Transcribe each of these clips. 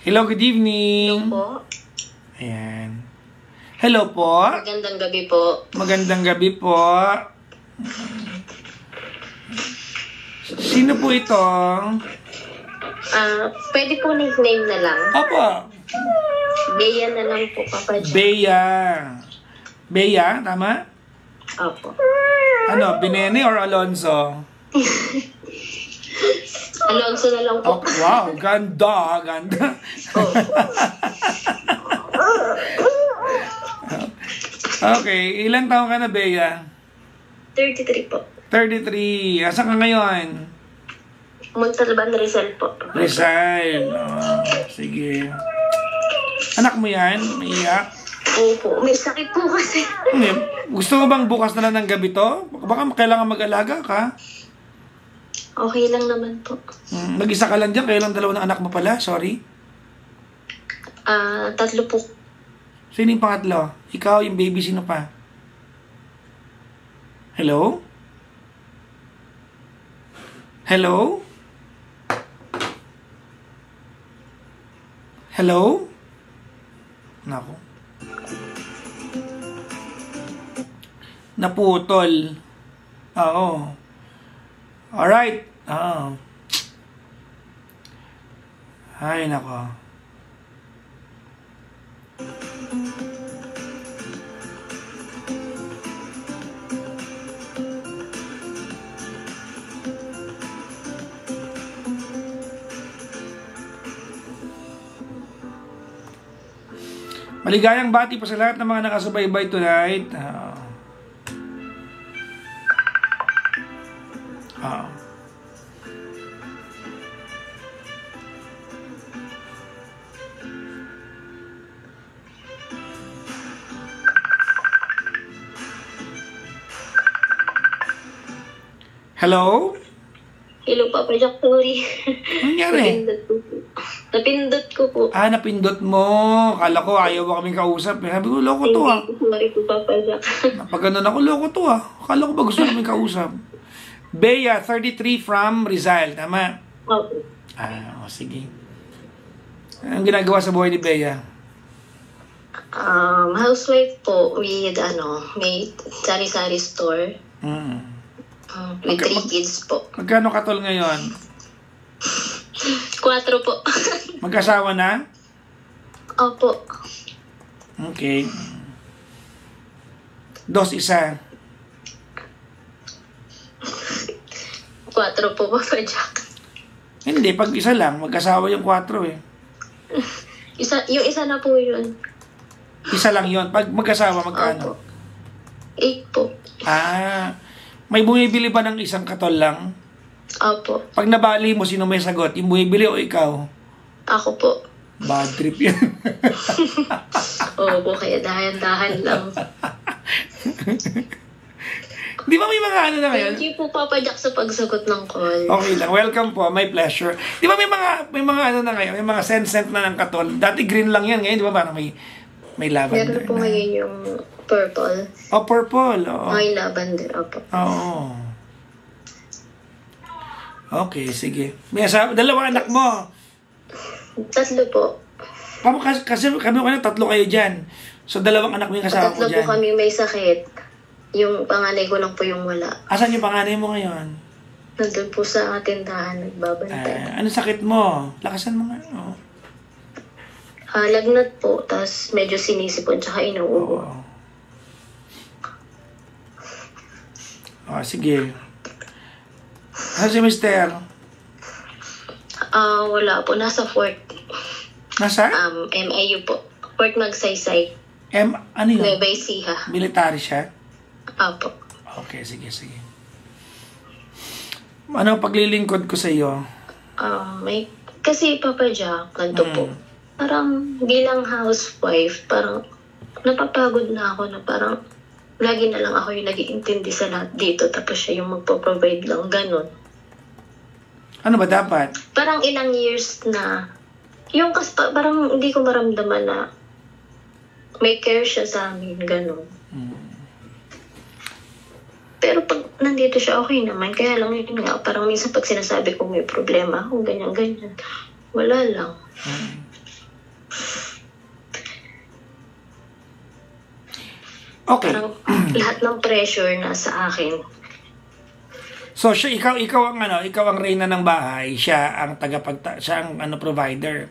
Hello, good evening. Hello po. Ayan. Hello po. Magandang gabi po. Magandang gabi po. Sino po ito? Pwede po nickname na lang. Opo. Bea na lang po, Papa Jack. Bea. Bea, tama? Opo. Ano, Binene or Alonzo? Alonso na lang Oh, po. wow, ganda, ganda. Okay, ilang taon ka na, Bea? 33 po. 33. Asan ka ngayon? Montalban, Rizal po. Rizal. Oh, sige. Anak mo yan? Maiyak? Opo. May sakit po kasi. Gusto mo bang bukas na lang ng gabi to? Baka kailangan mag-alaga ka. Okay lang naman po. Mag-isa ka lang dyan, kaya lang dalawa ng anak mo pala. Sorry. 3 po. Sino yung pangatlo? Ikaw, yung baby, sino pa? Hello? Hello? Hello? Nako. Naputol. Oo. Alright. Oo. Ay, nako. Maligayang bati po sa lahat ng mga nakasubaybay tonight. Hello? Hello, Papa Jack. Sorry. Ano nangyari? Napindot ko po. Napindot mo. Kala ko ayaw mo kaming kausap. Sabi ko, loko to ah. Sorry po, Papa Jack. Pag ganun ako, loko to ah. Kala ko ba gusto kaming kausap? Bea, 33 from Rizal. Tama? Opo. Sige. Anong ginagawa sa buhay ni Bea? Housewife po with may sari-sari store. With 3 kids po. Magkano katol ngayon? 4 po. Mag-asawa na? Opo. Okay. 2 isa. 4 po, Papa Jack. Hindi, pag isa lang, mag-asawa yung 4 eh. Yung isa na po yun. Isa lang yon. Pag mag-asawa, magkano? 8 po. May bumibili ba ng isang katol lang? Opo. Pag nabali mo, sino may sagot? Yung bumibili o ikaw? Ako po. Bad trip yan. Opo, kaya dahan-dahan lang. Di ba may mga ano na ngayon? Thank you po, Papa Jack, sa pagsagot ng call. Okay lang. Welcome po. My pleasure. Di ba may mga ano na ngayon? May mga scent na ng katol. Dati green lang yan. Ngayon, di ba parang may lavender. Meron po ngayon yung purple. Oh, purple. Oo. May lavender, opo. Oo. Okay, sige. May dalawang anak mo. 3 po. Kasi kami tatlo kayo dyan. So, dalawang anak mo yung kasama ko 3 dyan. po kami may sakit. Yung panganay ko lang po yung wala. Asan yung panganay mo ngayon? Nandun po sa tindahan, nagbabantay. Ano sakit mo? Lakasan mo nga. Oh. Lagnat po, tapos medyo sinisipon, tsaka inuubo. Sige. Ano si Mister? Wala po, nasa Fort. Nasa? MIU po. Fort Magsaysay. Ano yun? Nueva Ecija. Military siya? Apo. Okay, sige. Ano paglilingkod ko sa iyo? Kasi Papa Jack, ganito po. Parang bilang housewife, parang napapagod na ako na parang lagi na lang ako yung nag-iintindi sa lahat dito tapos siya yung magpo-provide lang, ganun. Ano ba dapat? Parang ilang years na, parang hindi ko maramdaman na may care siya sa amin, ganun. Pero pag nandito siya, okay naman. Kaya lang yun nga, parang minsan pag sinasabi ko may problema, kung ganyan-ganyan, wala lang. Okay. Parang lahat ng pressure na sa akin. So siya, ikaw ang reyna ng bahay, siya ang siya ang provider.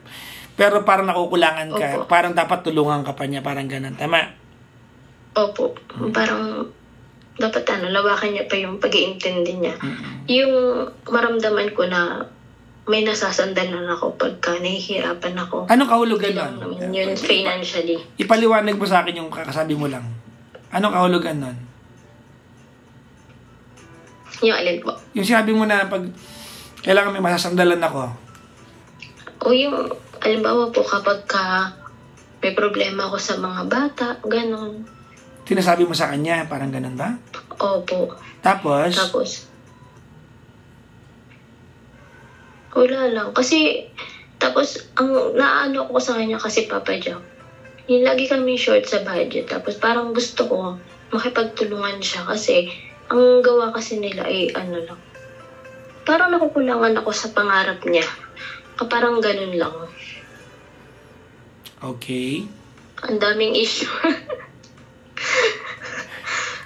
Pero parang nakukulangan ka, Opo. parang dapat tulungan ka pa niya, parang ganun, tama? Opo. Parang dapat lawakan niya pa yung pag-iintindi niya. Yung maramdaman ko na may nasasandalan ako pagka nahihirapan ako. Anong kahulugan Hindi lang nun? naman yun financially. Ipaliwanag mo sa akin yung kakasabi mo lang. Anong kahulugan nun? Yung alin po? Yung sinabi mo na pag kailangan may masasandalan ako. O yung, alimbawa po kapag may problema ako sa mga bata, ganon. Sinasabi mo sa kanya, parang ganun ba? Opo. Tapos, wala lang. Kasi, tapos, ang naano ko sa kanya kasi Papa Jack, yung lagi kami short sa budget. Tapos parang gusto ko makipagtulungan siya kasi ang gawa kasi nila ay lang. Parang nakukulangan ako sa pangarap niya. Parang ganun lang. okay. Ang daming issue.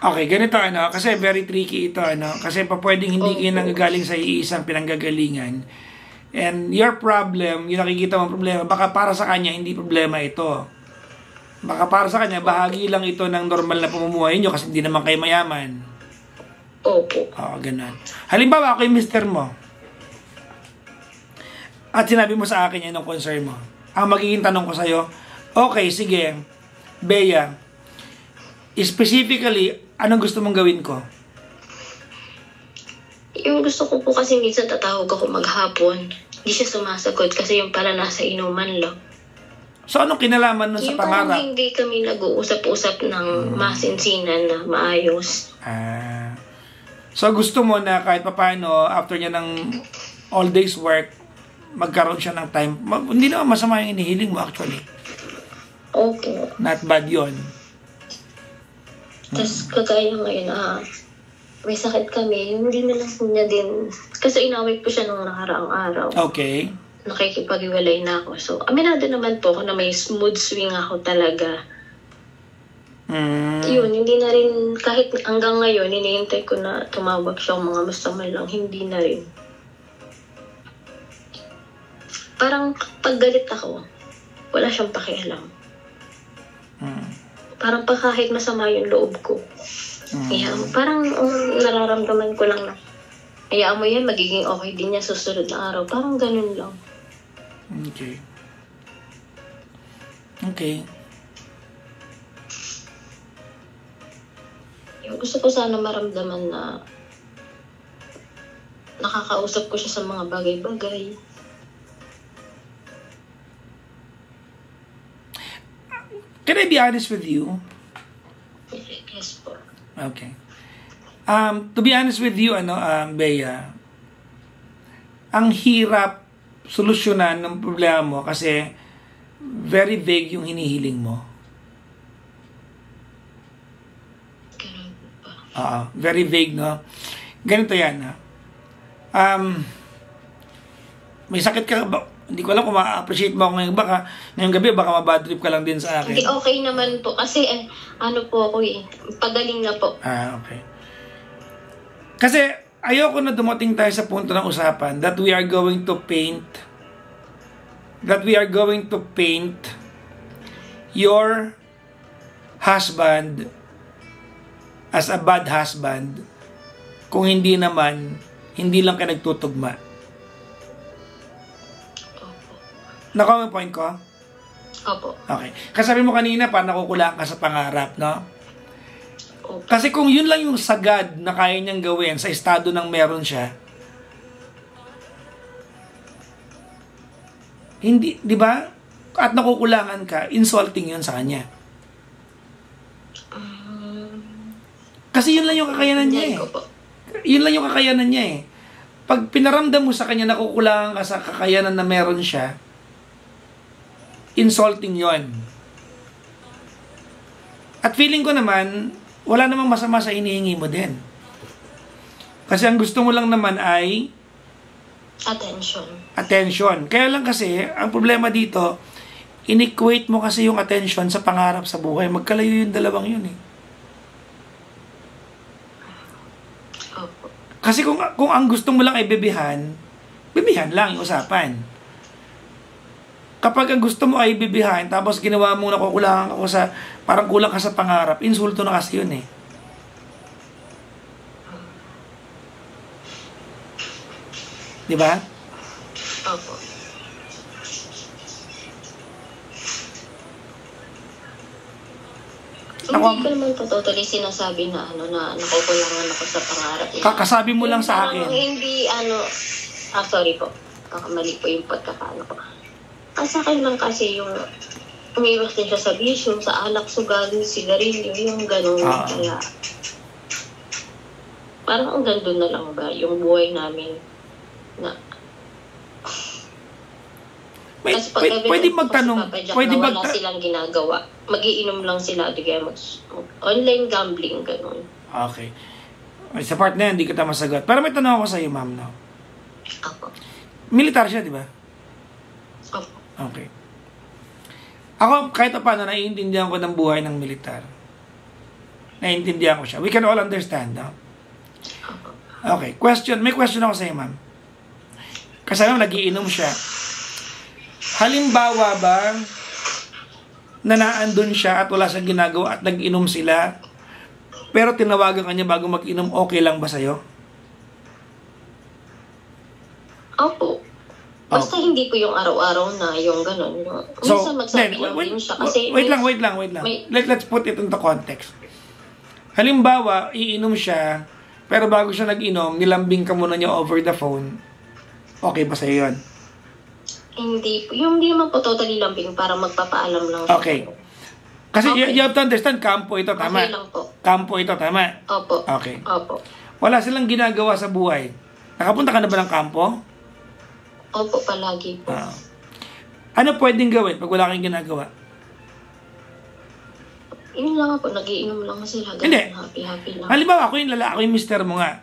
Okay, ganito kasi very tricky ito kasi pwedeng hindi kayo nanggagaling sa iisang pinanggagalingan. And your problem, yung nakikita mong problema, baka para sa kanya hindi problema ito. Baka para sa kanya bahagi lang ito ng normal na pamumuhay niyo kasi hindi naman kayo mayaman. Opo. Oo, ganun. Halimbawa, ako yung mister mo. At sinabi mo sa akin yan yung concern mo. Ang magiging tanong ko sa'yo, okay, sige, Bea, specifically, anong gusto mong gawin ko? Yung gusto ko po kasi minsan tatawag ako maghapon. Hindi siya sumasagot kasi yung pala nasa inuman lang. So, anong kinalaman nun sa Yung parang pangarap? hindi kami nag-uusap-usap ng masinsinan na maayos. So, gusto mo na kahit papaano, after niya ng all days work, magkaroon siya ng time. Hindi naman masama yung inihiling mo actually. Opo. Not bad yun. Tapos kagaya ngayon, may sakit kami, hindi na lang niya din, kasi inaway po siya nung nakaraang araw. Okay. Nakikipag-iwalay na ako. So, aminado naman po ako na may smooth swing ako talaga. Yun, hindi na rin, kahit hanggang ngayon, hinihintay ko na tumawag siya mga masama lang, hindi na rin. Parang pag galit ako, wala siyang pakialam. Parang pag kahit masama yung loob ko. Parang nararamdaman ko lang na, hayaan mo yan, magiging okay din yan susunod na araw. Parang ganun lang. Okay. Okay. Yung gusto ko sana maramdaman na nakakausap ko siya sa mga bagay-bagay. Can I be honest with you? Yes po. Okay. To be honest with you, Bea, ang hirap solusyonan ng problema mo kasi very vague yung hinihiling mo. Ganun pa. Very vague, no? Ganito yan, may sakit ka ba? Hindi ko alam kung ma-appreciate mo ako ngayong gabi, baka mabadrip ka lang din sa akin. Hindi, okay naman po. Kasi, po ako pagaling na po. Okay. Kasi, ayoko na dumating tayo sa punto ng usapan that we are going to paint your husband as a bad husband kung hindi lang ka nagtutugma. Nakuha mo yung point ko? Opo. Okay. Kasi sabi mo kanina, parang nakukulaan ka sa pangarap, no? Opo. Kasi kung yun lang yung sagad na kaya niyang gawin sa estado ng meron siya, hindi, di ba? At nakukulangan ka, insulting yun sa kanya. Kasi yun lang yung kakayanan niya eh. Yun lang yung kakayanan niya eh. Pag pinaramdam mo sa kanya nakukulangan ka sa kakayanan na meron siya, insulting yon. At feeling ko naman, wala namang masama sa inihingi mo din. Kasi ang gusto mo lang naman ay Attention. Kaya lang kasi, ang problema dito, inequate mo kasi yung attention sa pangarap sa buhay. Magkalayo yung dalawang yun eh. Opo. Kasi kung ang gusto mo lang ay bibihan lang yung usapan. Kapag ang gusto mo ay bibihan, tapos ginawa mo nakukulangan ako sa, parang kulang ka sa pangarap, insulto na kasi yun eh. Di ba? Opo. Hindi ko naman po totally sinasabi na na nakukulangan ako sa pangarap. Kakasabi mo lang sa akin. Hindi sorry po. Mali po yung pagkakaano ko. Sa akin lang kasi yung umiwas din siya sa bisyo, sa alak, sugal, sigarilyo, yung gano'n. Kaya, parang ang gando na lang ba yung buhay namin na kasi pwede magtanong, pwede wala silang ginagawa. Magiinom lang sila, di kaya online gambling, gano'n. Okay. Sa part na yan, hindi kita masagot. Pero may tanong ako sa iyo, ma'am, no? Ako. Militar siya, di ba? Ako. Okay. Ako, kahit paano, naiintindihan ko ng buhay ng militar. Naiintindihan ko siya. We can all understand, no? Okay. May question ako sa iyo, ma'am. Kasi nagiinom siya. Halimbawa ba, na naandun siya at wala siyang ginagawa at nag-inom sila, pero tinawagan ka niya bago mag-inom, okay lang ba sa'yo? Opo. Basta hindi ko yung araw-araw na yung gano'n. Minsan magsabi lang din siya. Kasi wait lang. Let's put it into context. Halimbawa, iinom siya, pero bago siya nag-inom, nilambing ka muna niya over the phone, okay ba sa'yo yun? Hindi naman po totally lambing para magpapaalam lang. Okay. Kasi okay. You have to understand, kampo ito, tama? Okay lang po. Kampo ito, tama? Opo. Okay. Opo. Wala silang ginagawa sa buhay. Nakapunta ka na ba ng kampo? Opo, palagi po. Ano pwedeng gawin pag wala kang ginagawa? Yun lang po, nagiinom lang sila. Hindi. Happy lang. Halimbawa, ako yung lalaki, ako yung mister mo nga.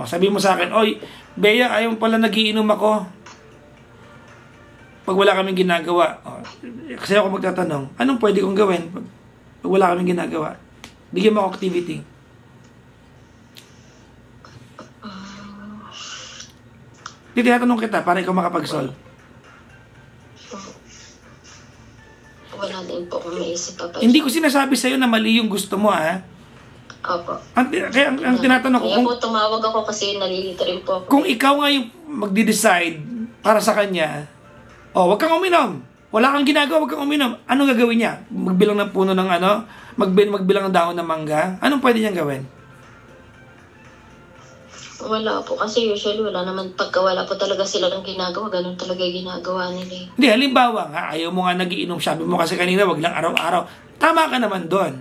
Sabi mo sa akin, oy, Bea, ayaw pala nagiinom ako. Pag wala kaming ginagawa. Kasi ako magtatanong, anong pwede kong gawin pag wala kaming ginagawa? Bigyan mo ako activity. Tinatanong kita para ikaw makapag-solve. Wala din po kung maisip pa. Hindi ko sinasabi sa'yo na mali yung gusto mo, ha? Opo. Kaya ang tinatanong ko, kaya po tumawag ako kasi nalilito rin po ako. Kung ikaw nga yung magde-decide para sa kanya, wag kang uminom. Wala kang ginagawa, wag kang uminom. Ano gagawin niya? Magbilang ng puno ng magbilang ng dahon ng mangga? Anong pwede niyang gawin? Wala po. Kasi usually wala naman. Pagka wala po talaga sila ng ginagawa, ganun talaga yung ginagawa nila. Hindi, halimbawa nga, ayaw mo nga nagiinom. Sabi mo kasi kanina, wag lang araw-araw. Tama ka naman doon.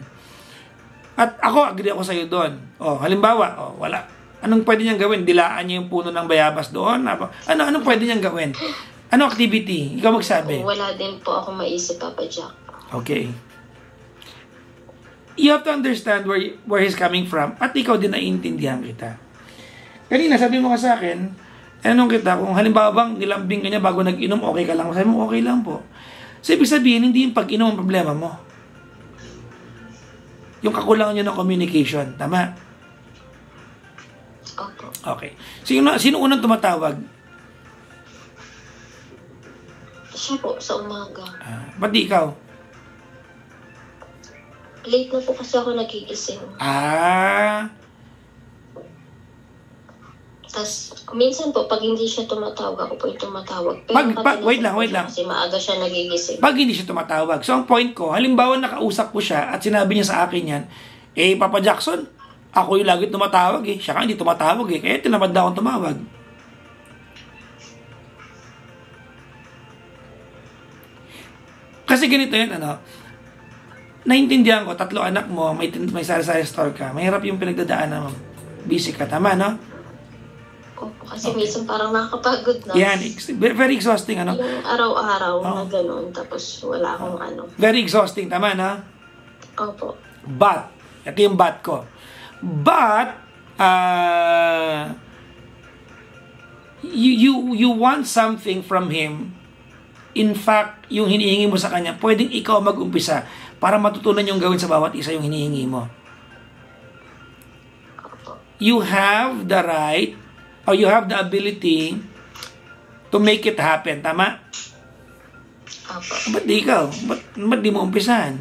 At ako, agree ako sa'yo doon. Halimbawa, wala. Anong pwede niyang gawin? Dilaan niya yung puno ng bayabas doon? Anong pwede niyang gawin? Ano activity? Ikaw magsabi. Wala din po ako maisip, Papa Jack. Okay. You have to understand where he's coming from at ikaw din naiintindihan kita. Kanina, sabi mo ka sa akin, anong kita, kung halimbawa bang nilambing ka niya bago nag-inom, okay ka lang. Sabi mo, okay lang po. So, ibig sabihin, hindi yung pag-inom ang problema mo. Yung kakulangan niya ng communication. Tama? Opo. Okay. Sino unang tumatawag? Siya po, sa umaga. Ba't di ikaw? Late na po kasi ako nagigising. Tapos, minsan po, pag hindi siya tumatawag, ako po yung tumatawag. Pero wait lang. Kasi maaga siya nagigising. Pag hindi siya tumatawag. So, ang point ko, halimbawa nakausap ko siya at sinabi niya sa akin yan, Papa Jackson, ako yung lagi tumatawag eh. Siya ka hindi tumatawag eh. Kaya tinamad na akong tumawag. Kasi ganito yun, naintindihan ko, 3 anak mo, may sari-sari store ka, mahirap yung pinagdadaanan mo. Busy ka, tama, no? Opo, kasi minsan parang nakakapagod na. Yan, very exhausting, Yung araw-araw na gano'n, tapos wala akong Very exhausting, tama, no? Opo. But, ito yung but ko. But, you want something from him in fact, yung hinihingi mo sa kanya, pwedeng ikaw mag-umpisa para matutunan yung gawin sa bawat isa yung hinihingi mo. You have the right or you have the ability to make it happen. Tama? Opo. Ba't di ikaw? Ba't di mo umpisahan?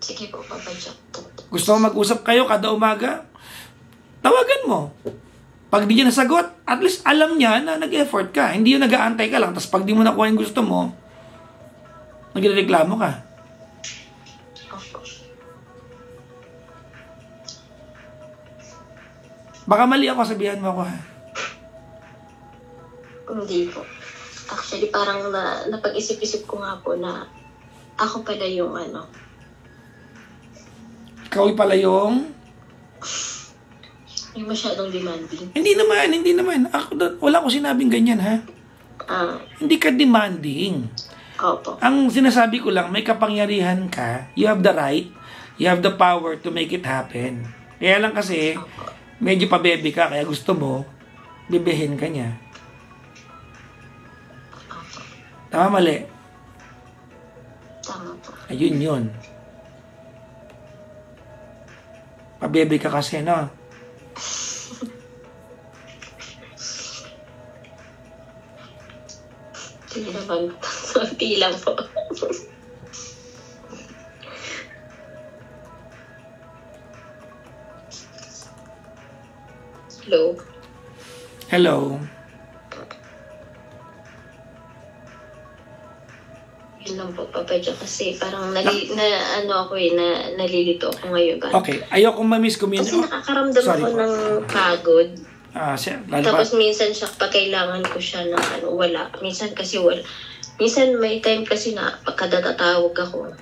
Sige po, Papa Jack. Gusto mo mag-usap kayo kada umaga? Tawagan mo. Pag di niya nasagot, at least alam niya na nag-effort ka. Hindi yung nag-aantay ka lang. Tapos pag di mo nakuha yung gusto mo, nagreklamo ka. Opo. Baka mali ako, sabihan mo ako ha. Hindi po. Actually, parang napag-isip-isip ko nga po na ako pala yung Ikaw pala yung... yung masyadong demanding. Hindi naman. Wala ko sinabing ganyan ha. Hindi ka demanding. Opo. Ang sinasabi ko lang, may kapangyarihan ka, you have the right, you have the power to make it happen. Kaya lang kasi, medyo pabebe ka, kaya gusto mo, bebehin ka niya. Tama, mali? Tama po. Ayun yun. Pabebe ka kasi, no? Hindi naman. Kunti lang po. Hello? Hello? Yun lang po, Papa Jack. Kasi parang nalilito ako ngayon. Okay, ayokong ma-miss Kasi nakakaramdam ako ng pagod. Tapos minsan siya, pag kailangan ko siya ng wala. Minsan kasi wala. Minsan may time kasi na pagkadatatawag ako.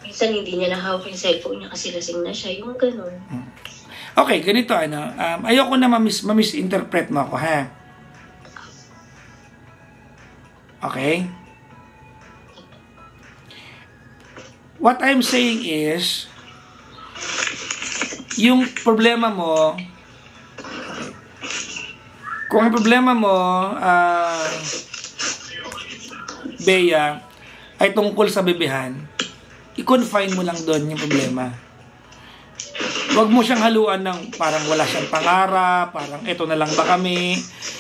Minsan hindi niya nahawak yung cellphone niya kasi lasing na siya. Yung ganun. Okay, ganito ayoko na ma-misinterpret mo ako, ha? Okay? What I'm saying is, yung problema mo, kung ang problema mo, Bea, ay tungkol sa bebehan, i-confine mo lang doon yung problema. Huwag mo siyang haluan ng parang wala siyang pangarap, parang eto na lang ba kami.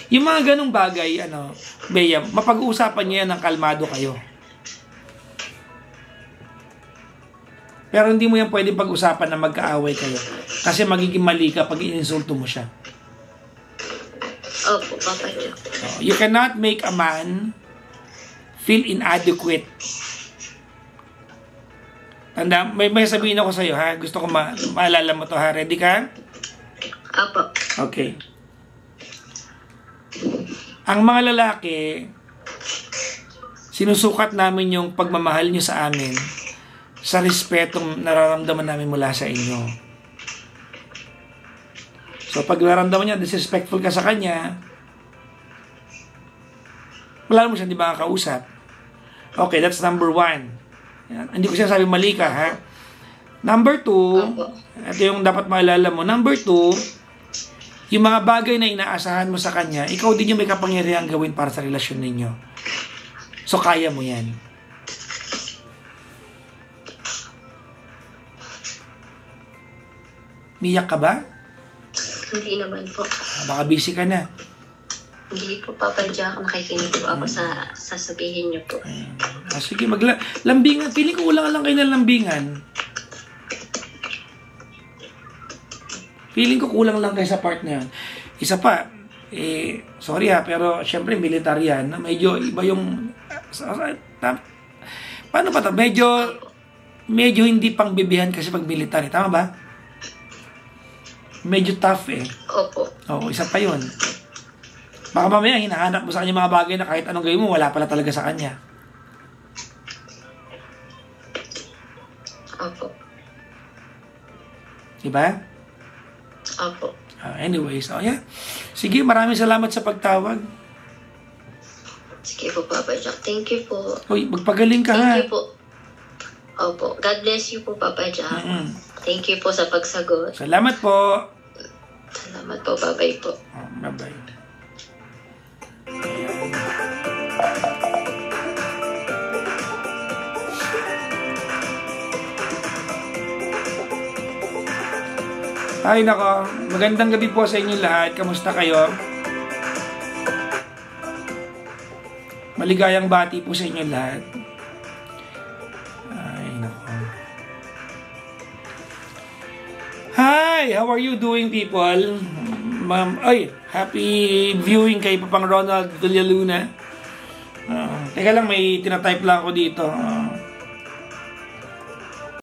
Yung mga ganong bagay, Bea, mapag-uusapan niya ng kalmado kayo. Pero hindi mo yan pwedeng pag-usapan na magkaaway kayo. Kasi magiging mali ka pag ininsulto mo siya. Opo, Papa Jack. You cannot make a man feel inadequate. Tanda, may sabihin ako sa'yo, ha? Gusto ko maalala mo to, ha? Ready ka? Opo. Okay. Ang mga lalaki, sinusukat namin yung pagmamahal nyo sa amin sa respetong nararamdaman namin mula sa inyo. So, pag nararamdaman niya, disrespectful ka sa kanya, wala mo siya, di ba, kakausap? Okay, that's number 1. Yan. Hindi ko sinasabi mali ka, ha? Number 2, ito yung dapat maalala mo. Number 2, yung mga bagay na inaasahan mo sa kanya, ikaw din yung may kapangyarihan gawin para sa relasyon ninyo. So, kaya mo yan. Miyak ka ba? Hindi naman po. Baka busy ka na. Hindi po, Papa Jack. Nakikinig po ako sa sasabihin niyo po. Sige, lambingan. Feeling ko kulang lang kayo ng lambingan. Feeling ko kulang lang kayo sa part na yun. Isa pa, sorry ha, pero syempre militar yan. Medyo iba yung... Paano pa ito? Medyo hindi pang bibihan kasi pag militar. Tama ba? Medyo tough eh. Opo. Oo, isa pa yun. Baka mamaya hinahanap mo sa kanya mga bagay na kahit anong gawin mo, wala pala talaga sa kanya. Opo. Diba? Opo. Anyways, yeah. Sige, maraming salamat sa pagtawag. Sige po, Papa Jack. Thank you po. Uy, magpagaling ka ha. Thank you po. Opo. God bless you po, Papa Jack. Thank you po sa pagsagot. Salamat po. Salamat po. Bye-bye po. Bye-bye. Ay nako, magandang gabi po sa inyo lahat. Kamusta kayo? Maligayang bati po sa inyo lahat. Ay nako. Hi, how are you doing, people? Ma'am, ay, happy viewing kay Papang Ronald Villaluna. Teka lang, may tinatype lang ako dito.